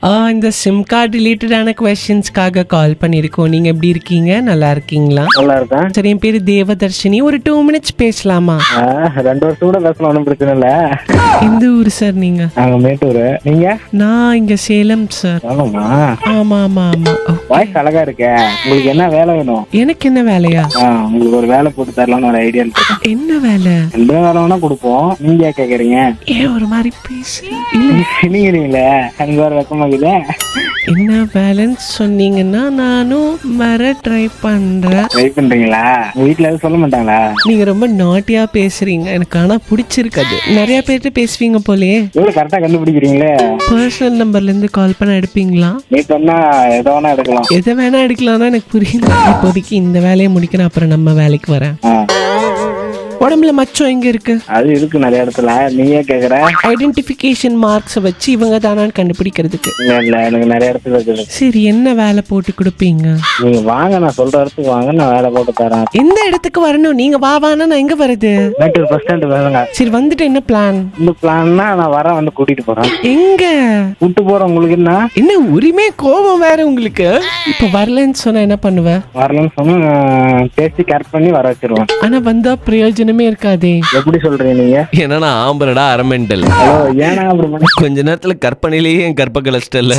இந்த sim card ரிலேட்டடான கொஸ்டின்ஸ்க்காக கால் பண்ணியிருக்கோம். நீங்க எப்படி இருக்கீங்க? நல்லா இருக்கீங்களா? நல்லா இருக்கேன். சரி, என் பேரு தேவதர்ஷினி. ஒரு 2 minutes பேசலாமா? 2 வருஷம் கூட பேசலாம், ஒன்றும் பிரச்சனை இல்ல. எந்த ஊர் சார் நீங்க? நாங்க மேட்டூர். நீங்க? நான் இங்க சேலம் சார். ஆமாமா. ஆமா ஆமா ஆமா. வாய்ஸ் அழகா இருக்கே. உங்களுக்கு என்ன வேலை வேணும்? எனக்கு என்ன வேலையா? உங்களுக்கு ஒரு வேலை போட்டு தரலாம்னு ஒரு ஐடியா இருக்கு. என்ன வேலை? எந்த வேலை வேணா கொடுப்போம். நீங்க ஏன் கேக்குறீங்க? ஏன் ஒரு மாதிரி பேசி நீங்களே அங்க ஒரு வெக்கமாகுது. என்ன வேலைன்னு சொன்னீங்கன்னா நானும் வர ட்ரை பண்றேன். ட்ரை பண்றீங்களா? உங்க வீட்டுல எதுவும் சொல்ல மாட்டாங்களா? நீங்க ரொம்ப நாட்டியா பேசுறீங்க. எனக்கு ஆனா பிடிச்சிருக்காது. நிறைய பேர்கிட்ட பேசுவீங்க போலே. எவ்வளவு கரெக்டா கண்டுபிடிக்கிறீங்களே. பர்சனல் நம்பர்ல இருந்து கால் பண்ண எடுப்பீங்களா? நீ சொன்னா எதை வேணா எடுக்கலாம். எதை வேணா எடுக்கலாம்னா எனக்கு புரியல. இப்போதைக்கு இந்த வேலையை முடிக்கணும், அப்புறம் நம்ம வேலைக்கு வரேன். உடம்புல மச்சம் எங்க இருக்கு? அது இருக்கு நிறைய இடத்துல. நீயே கேக்குற? ஐடென்டிபிகேஷன் மார்க்ஸ் வச்சு இவங்க தானான்னு கண்டுபிடிக்கிறதுக்கு. இல்ல, எனக்கு நிறைய இடத்துல இருக்குது. சரி, என்ன வேலை போட்டு கொடுப்பீங்க? நீங்க வாங்க, நான் சொல்ற இடத்துக்கு வாங்க, நான் வேலை போட்டு தரேன். எந்த இடத்துக்கு வரணும்? நீங்க வாவானா நான் எங்க வருது? மேட்டூர் பஸ் ஸ்டாண்ட் வேணுங்க. சரி, வந்துட்டு என்ன பிளான்? இந்த பிளான்னா நான் வரேன், வந்து கூட்டிட்டு போறேன். எங்க கூட்டு போறேன். உங்களுக்கு என்ன உரிமை, கோபம் வேற உங்களுக்கு? இப்ப வரலன்னு சொன்னா என்ன பண்ணுவ? வரலன்னு சொன்னா பேசி கேர் பண்ணி வர வச்சிருவேன். ஆனா வந்தா பிரயோஜனமே இருக்காதே. எப்படி சொல்றீங்க நீங்க? ஏன்னா நான் ஆம்பரடா அரமெண்டல். ஹலோ, ஏன்னா அப்படி கொஞ்ச நேரத்துல கற்பனையிலேயே என் கற்ப கலஸ்டல்ல